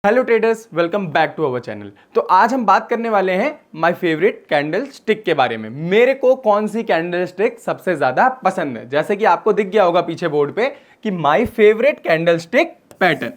Hello traders, welcome back to our channel. तो आज हम बात करने वाले हैं माय फेवरेट कैंडल स्टिक के बारे में। मेरे को कौन सी कैंडल स्टिक सबसे ज्यादा पसंद है। जैसे कि आपको दिख गया होगा पीछे बोर्ड पे कि my favourite candle stick pattern.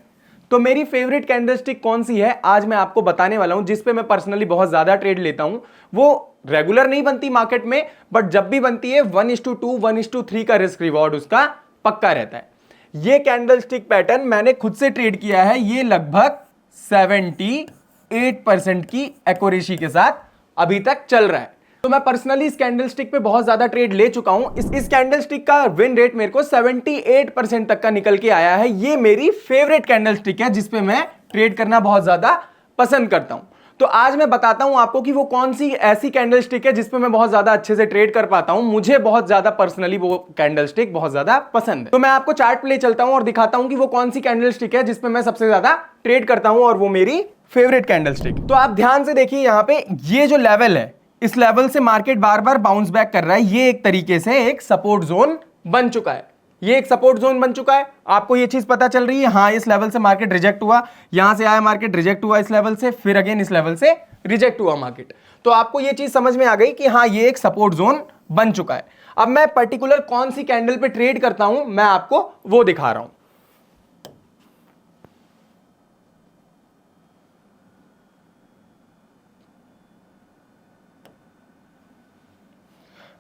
तो मेरी फेवरेट कैंडल स्टिक कौन सी है आज मैं आपको बताने वाला हूं, जिसपे मैं पर्सनली बहुत ज्यादा ट्रेड लेता हूं। वो रेगुलर नहीं बनती मार्केट में, बट जब भी बनती है 1:2 1:3 का रिस्क रिवॉर्ड उसका पक्का रहता है। ये कैंडल स्टिक पैटर्न मैंने खुद से ट्रेड किया है। ये लगभग 78% की एक्यूरेसी के साथ अभी तक चल रहा है। तो मैं पर्सनली इस कैंडल स्टिक पे बहुत ज्यादा ट्रेड ले चुका हूं। इस कैंडल स्टिक का विन रेट मेरे को 78% तक का निकल के आया है। ये मेरी फेवरेट कैंडल स्टिक है जिसपे मैं ट्रेड करना बहुत ज्यादा पसंद करता हूं। तो आज मैं बताता हूं आपको कि वो कौन सी ऐसी कैंडल स्टिक है जिसपे मैं बहुत ज्यादा अच्छे से ट्रेड कर पाता हूं। मुझे बहुत ज्यादा पर्सनली वो कैंडल स्टिक बहुत ज्यादा पसंद है। तो मैं आपको चार्ट पे ले चलता हूं और दिखाता हूं कि वो कौन सी कैंडल स्टिक है जिसपे मैं सबसे ज्यादा ट्रेड करता हूं और वो मेरी फेवरेट कैंडल स्टिक। तो आप ध्यान से देखिए, यहां पे ये जो लेवल है, इस लेवल से मार्केट बार बार बाउंस बैक कर रहा है। ये एक तरीके से एक सपोर्ट जोन बन चुका है। ये एक सपोर्ट जोन बन चुका है। आपको ये चीज पता चल रही है। हाँ, इस लेवल से मार्केट रिजेक्ट हुआ, यहां से आया मार्केट, रिजेक्ट हुआ इस लेवल से, फिर अगेन इस लेवल से रिजेक्ट हुआ मार्केट। तो आपको ये चीज समझ में आ गई कि हाँ, ये एक सपोर्ट जोन बन चुका है। अब मैं पर्टिकुलर कौन सी कैंडल पे ट्रेड करता हूं, मैं आपको वो दिखा रहा हूं।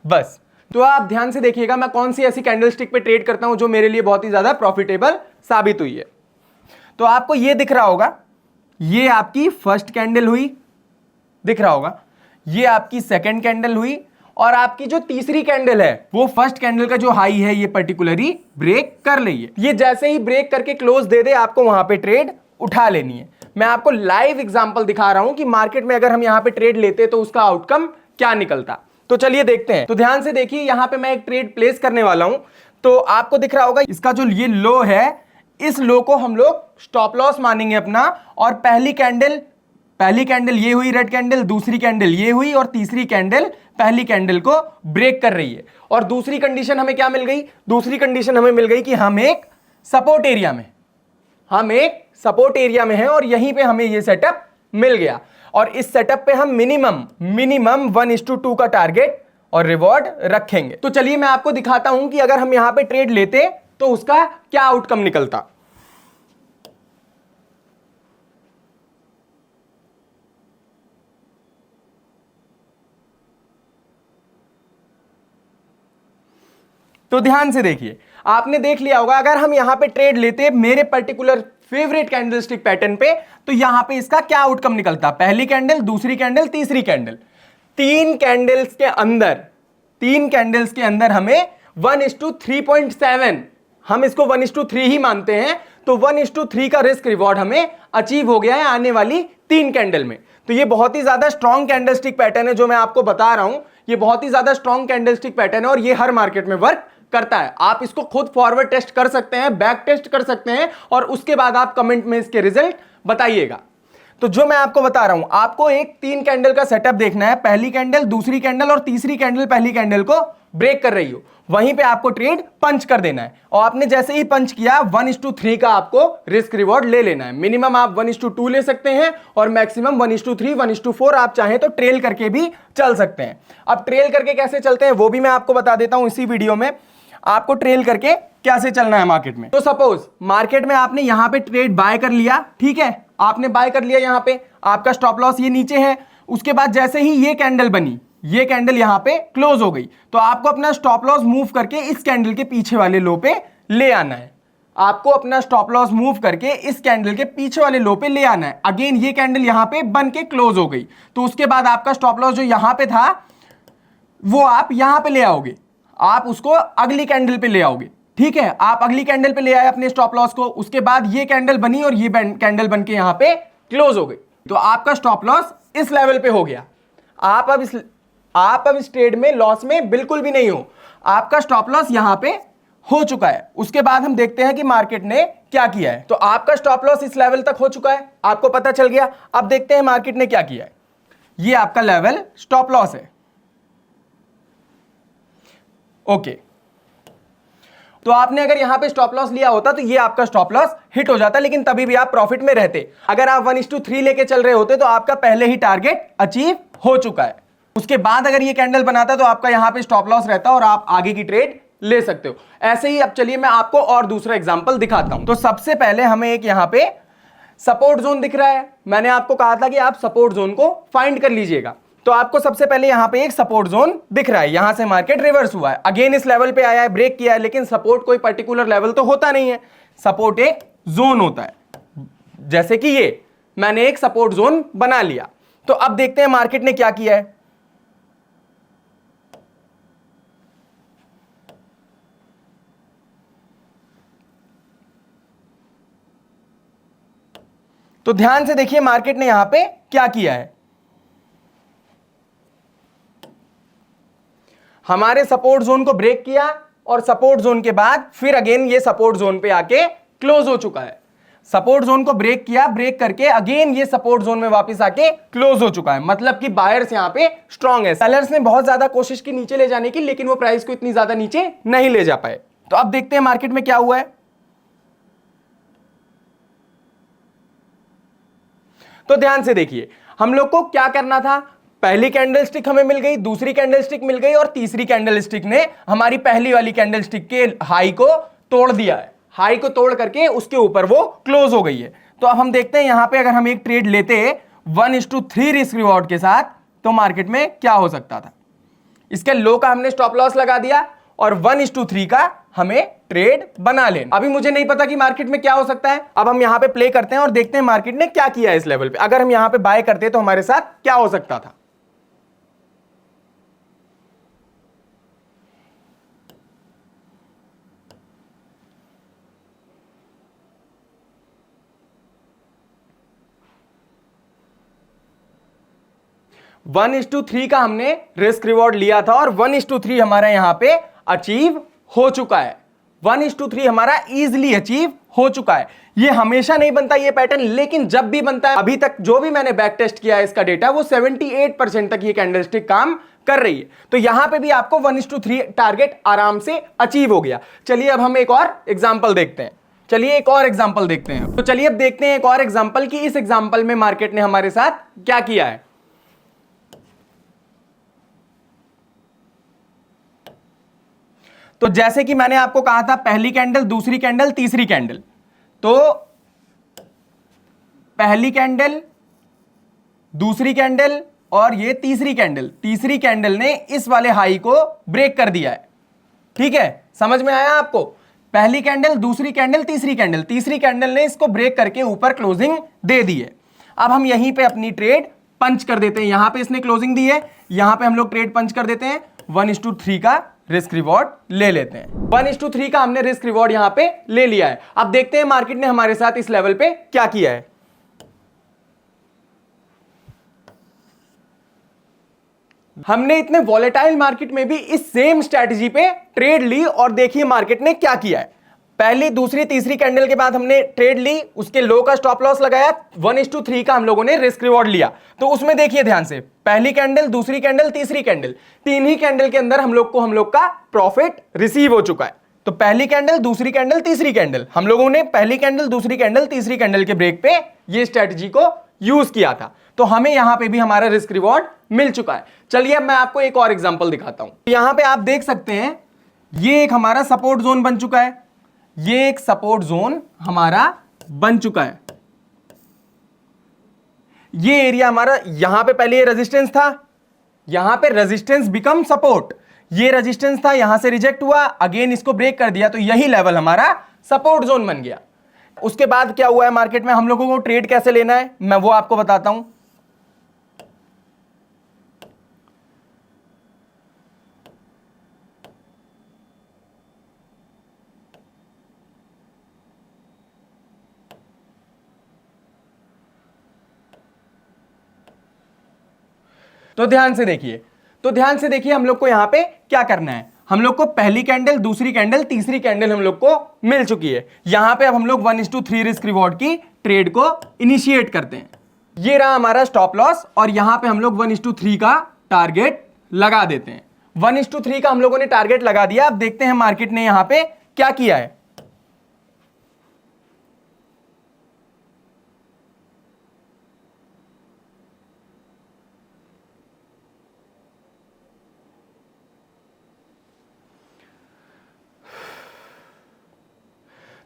बस, तो आप ध्यान से देखिएगा मैं कौन सी ऐसी कैंडल स्टिक पे ट्रेड करता हूं जो मेरे लिए बहुत ही ज्यादा प्रॉफिटेबल साबित हुई है। तो आपको ये दिख रहा होगा, ये आपकी फर्स्ट कैंडल हुई, दिख रहा होगा। ये आपकी सेकंड कैंडल हुई, और आपकी जो तीसरी कैंडल है वो फर्स्ट कैंडल का जो हाई है ये पर्टिकुलरली ब्रेक कर ली है। ये जैसे ही ब्रेक करके क्लोज दे दे, आपको वहां पे ट्रेड उठा लेनी है। मैं आपको लाइव एग्जांपल दिखा रहा हूं कि मार्केट में अगर हम यहां पे ट्रेड लेते तो उसका आउटकम क्या निकलता। तो चलिए देखते हैं। तो ध्यान से देखिए, यहां पे मैं एक ट्रेड प्लेस करने वाला हूं। तो आपको दिख रहा होगा इसका जो ये लो है, इस लो को हम लोग स्टॉप लॉस मानेंगे अपना। और पहली कैंडल ये हुई रेड कैंडल, दूसरी कैंडल ये हुई, और तीसरी कैंडल पहली कैंडल को ब्रेक कर रही है। और दूसरी कंडीशन हमें क्या मिल गई? दूसरी कंडीशन हमें मिल गई कि हम एक सपोर्ट एरिया में हैं और यहीं पे हमें ये सेटअप मिल गया। और इस सेटअप पे हम मिनिमम 1:2 का टारगेट और रिवॉर्ड रखेंगे। तो चलिए मैं आपको दिखाता हूं कि अगर हम यहां पे ट्रेड लेते तो उसका क्या आउटकम निकलता। तो ध्यान से देखिए, आपने देख लिया होगा अगर हम यहां पे ट्रेड लेते मेरे पर्टिकुलर फेवरेट कैंडलस्टिक पैटर्न पे, तो यहां पे इसका क्या आउटकम निकलता। पहली कैंडल, दूसरी कैंडल, तीसरी कैंडल, तीन कैंडल्स के अंदर हमें 1:3.7, हम इसको 1:3 ही मानते हैं। तो 1:3 का रिस्क रिवॉर्ड हमें अचीव हो गया है आने वाली तीन कैंडल में। तो ये बहुत ही ज्यादा स्ट्रॉन्ग कैंडलस्टिक पैटर्न है जो मैं आपको बता रहा हूं। ये बहुत ही ज्यादा स्ट्रॉन्ग कैंडलस्टिक पैटर्न है और ये हर मार्केट में वर्क करता है। आप इसको खुद फॉरवर्ड टेस्ट कर सकते हैं, बैक टेस्ट कर सकते हैं, और उसके बाद आप कमेंट में इसके रिजल्ट बताइएगा। तो जो मैं आपको बता रहा हूं, आपको एक तीन कैंडल का सेटअप देखना है। पहली कैंडल, दूसरी कैंडल और तीसरी कैंडल पहली कैंडल को ब्रेक कर रही हो, वहीं पे आपको ट्रेड पंच कर देना है। और आपने जैसे ही पंच किया 1:3 का आपको रिस्क रिवॉर्ड ले लेना है। मिनिमम आप 1:2 ले सकते हैं और मैक्सिमम 1:3 1:4 आप चाहें तो ट्रेल करके भी चल सकते हैं। अब ट्रेल करके कैसे चलते हैं वो भी मैं आपको बता देता हूं इसी वीडियो में। आपको ट्रेल करके कैसे चलना है मार्केट में। तो सपोज मार्केट में आपने यहां पे ट्रेड बाय कर लिया, ठीक है, आपने बाय कर लिया, यहां पे आपका स्टॉप लॉस ये नीचे है। उसके बाद जैसे ही ये कैंडल बनी, ये कैंडल यहां पे क्लोज हो गई, तो आपको अपना स्टॉप लॉस मूव करके इस कैंडल के पीछे वाले लो पे ले आना है। आपको अपना स्टॉप लॉस मूव करके इस कैंडल के पीछे वाले लो पे ले आना है। अगेन ये कैंडल यहां पे बन के क्लोज हो गई, तो उसके बाद आपका स्टॉप लॉस जो यहां पे था वो आप यहां पे ले आओगे, आप उसको अगली कैंडल पे ले आओगे, ठीक है। आप अगली कैंडल पे ले आए अपने स्टॉप लॉस को, उसके बाद ये कैंडल बनी और ये कैंडल बन के यहां पे क्लोज हो गई, तो आपका स्टॉप लॉस इस लेवल पे हो गया। आप अब इस ट्रेड में लॉस में बिल्कुल भी नहीं हो, आपका स्टॉप लॉस यहां पे हो चुका है। उसके बाद हम देखते हैं कि मार्केट ने क्या किया है। तो आपका स्टॉप लॉस इस लेवल तक हो चुका है, आपको पता चल गया। अब देखते हैं मार्केट ने क्या किया है। ये आपका लेवल स्टॉप लॉस है, ओके। तो आपने अगर यहां पे स्टॉप लॉस लिया होता तो ये आपका स्टॉप लॉस हिट हो जाता, लेकिन तभी भी आप प्रॉफिट में रहते। अगर आप 1:3 लेके चल रहे होते तो आपका पहले ही टारगेट अचीव हो चुका है। उसके बाद अगर ये कैंडल बनाता तो आपका यहां पे स्टॉप लॉस रहता और आप आगे की ट्रेड ले सकते हो। ऐसे ही अब चलिए मैं आपको और दूसरा एग्जांपल दिखाता हूं। तो सबसे पहले हमें एक यहां पे सपोर्ट जोन दिख रहा है। मैंने आपको कहा था कि आप सपोर्ट जोन को फाइंड कर लीजिएगा। तो आपको सबसे पहले यहां पे एक सपोर्ट जोन दिख रहा है। यहां से मार्केट रिवर्स हुआ है, अगेन इस लेवल पे आया है, ब्रेक किया है, लेकिन सपोर्ट कोई पर्टिकुलर लेवल तो होता नहीं है, सपोर्ट एक जोन होता है। जैसे कि ये मैंने एक सपोर्ट जोन बना लिया। तो अब देखते हैं मार्केट ने क्या किया है। तो ध्यान से देखिए मार्केट ने यहां पे क्या किया है। हमारे सपोर्ट जोन को ब्रेक किया और सपोर्ट जोन के बाद फिर अगेन ये सपोर्ट जोन पे आके क्लोज हो चुका है। सपोर्ट जोन को ब्रेक किया, ब्रेक करके अगेन ये सपोर्ट जोन में वापस आके क्लोज हो चुका है। मतलब कि बायर्स यहां पे स्ट्रांग है। सेलर्स ने बहुत ज्यादा कोशिश की नीचे ले जाने की, लेकिन वो प्राइस को इतनी ज्यादा नीचे नहीं ले जा पाए। तो अब देखते हैं मार्केट में क्या हुआ है। तो ध्यान से देखिए हम लोग को क्या करना था। पहली कैंडलस्टिक हमें मिल गई, दूसरी कैंडलस्टिक मिल गई और तीसरी कैंडलस्टिक ने हमारी पहली वाली कैंडलस्टिक के हाई को तोड़ दिया है। हाई को तोड़ करके उसके ऊपर वो क्लोज हो गई है। तो अब हम देखते हैं यहां पे अगर हम एक ट्रेड लेते 1:3 रिस्क रिवॉर्ड के साथ तो मार्केट में क्या हो सकता था। इसके लो का हमने स्टॉप लॉस लगा दिया और 1:3 का हमें ट्रेड बना लेना। अभी मुझे नहीं पता कि मार्केट में क्या हो सकता है। अब हम यहां पे प्ले करते हैं और देखते हैं मार्केट ने क्या किया है इस लेवल पे। अगर हम यहां पे बाय करते तो हमारे साथ क्या हो सकता था। वन इज टू थ्री का हमने रिस्क रिवॉर्ड लिया था और 1:3 हमारा यहां पे अचीव हो चुका है। 1:3 हमारा इजीली अचीव हो चुका है। ये हमेशा नहीं बनता ये पैटर्न, लेकिन जब भी बनता है, अभी तक जो भी मैंने बैक टेस्ट किया है इसका डेटा, वो 78% तक ये कैंडलस्टिक काम कर रही है। तो यहां पे भी आपको 1:3 टारगेट आराम से अचीव हो गया। चलिए अब हम एक और एग्जांपल देखते हैं। तो चलिए अब देखते हैं एक और एग्जांपल कि इस एग्जांपल में मार्केट ने हमारे साथ क्या किया है। तो जैसे कि मैंने आपको कहा था पहली कैंडल, दूसरी कैंडल, तीसरी कैंडल। तो पहली कैंडल, दूसरी कैंडल और ये तीसरी कैंडल ने इस वाले हाई को ब्रेक कर दिया है। ठीक है, समझ में आया आपको। पहली कैंडल, दूसरी कैंडल, तीसरी कैंडल ने इसको ब्रेक करके ऊपर क्लोजिंग दे दी है। अब हम यहीं पे अपनी ट्रेड पंच कर देते हैं। यहां पे इसने क्लोजिंग दी है, यहां पे हम लोग ट्रेड पंच कर देते हैं। 1:3 का रिस्क रिवॉर्ड ले लेते हैं। 1:3 का हमने रिस्क रिवॉर्ड यहां पे ले लिया है। अब देखते हैं मार्केट ने हमारे साथ इस लेवल पे क्या किया है। हमने इतने वॉलेटाइल मार्केट में भी इस सेम स्ट्रेटजी पे ट्रेड ली और देखिए मार्केट ने क्या किया है। पहली, दूसरी, तीसरी कैंडल के बाद हमने ट्रेड ली, उसके लो का स्टॉप लॉस लगाया, 1:3 का हम लोगों ने रिस्क रिवॉर्ड लिया। तो उसमें देखिए ध्यान से, पहली कैंडल, दूसरी कैंडल, तीसरी कैंडल, तीन ही कैंडल के अंदर हम लोग का प्रॉफिट रिसीव हो चुका है। तो पहली कैंडल, दूसरी कैंडल, तीसरी कैंडल, हम लोगों ने पहली कैंडल, दूसरी कैंडल, तीसरी कैंडल के ब्रेक पे ये स्ट्रेटजी को यूज किया था। तो हमें यहां पे भी हमारा रिस्क रिवॉर्ड मिल चुका है। चलिए अब मैं आपको एक और एग्जांपल दिखाता हूं। यहां पे आप देख सकते हैं ये एक हमारा सपोर्ट जोन बन चुका है। ये एक सपोर्ट जोन हमारा बन चुका है। ये एरिया हमारा, यहां पे पहले ये रेजिस्टेंस था, यहां पे रेजिस्टेंस बिकम सपोर्ट। ये रेजिस्टेंस था, यहां से रिजेक्ट हुआ, अगेन इसको ब्रेक कर दिया, तो यही लेवल हमारा सपोर्ट जोन बन गया। उसके बाद क्या हुआ है मार्केट में, हम लोगों को ट्रेड कैसे लेना है मैं वो आपको बताता हूं। तो ध्यान से देखिए हम लोग को यहां पे क्या करना है। हम लोग को पहली कैंडल, दूसरी कैंडल, तीसरी कैंडल हम लोग को मिल चुकी है। यहां पे अब हम लोग 1:3 रिस्क रिवॉर्ड की ट्रेड को इनिशिएट करते हैं। ये रहा हमारा स्टॉप लॉस और यहां पे हम लोग 1:3 का टारगेट लगा देते हैं। 1:3 का हम लोगों ने टारगेट लगा दिया। अब देखते हैं मार्केट ने यहां पे क्या किया है।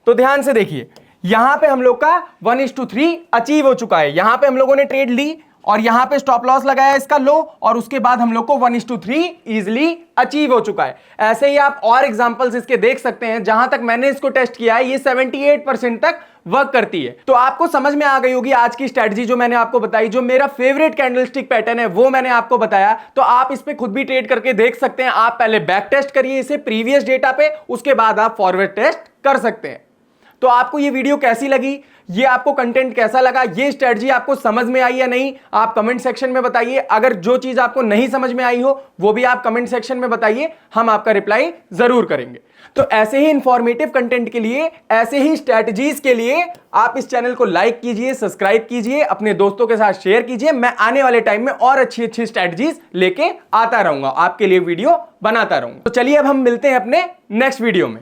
तो ध्यान से देखिए, यहां पे हम लोग का 1:3 अचीव हो चुका है। यहां पे हम लोगों ने ट्रेड ली और यहां पे स्टॉप लॉस लगाया इसका लो, और उसके बाद हम लोग को 1:3 इजिली अचीव हो चुका है। ऐसे ही आप और एग्जांपल्स इसके देख सकते हैं। जहां तक मैंने इसको टेस्ट किया है, ये 78% तक वर्क करती है। तो आपको समझ में आ गई होगी आज की स्ट्रेटजी जो मैंने आपको बताई, जो मेरा फेवरेट कैंडलस्टिक पैटर्न है वो मैंने आपको बताया। तो आप इस पे खुद भी ट्रेड करके देख सकते हैं। आप पहले बैक टेस्ट करिए इसे प्रीवियस डेटा पे, उसके बाद आप फॉरवर्ड टेस्ट कर सकते हैं। तो आपको ये वीडियो कैसी लगी, ये आपको कंटेंट कैसा लगा, ये स्ट्रेटजी आपको समझ में आई या नहीं, आप कमेंट सेक्शन में बताइए। अगर जो चीज आपको नहीं समझ में आई हो वो भी आप कमेंट सेक्शन में बताइए, हम आपका रिप्लाई जरूर करेंगे। तो ऐसे ही इंफॉर्मेटिव कंटेंट के लिए, ऐसे ही स्ट्रेटजीज के लिए आप इस चैनल को लाइक कीजिए, सब्सक्राइब कीजिए, अपने दोस्तों के साथ शेयर कीजिए। मैं आने वाले टाइम में और अच्छी अच्छी स्ट्रेटजीज लेके आता रहूंगा, आपके लिए वीडियो बनाता रहूंगा। तो चलिए अब हम मिलते हैं अपने नेक्स्ट वीडियो में।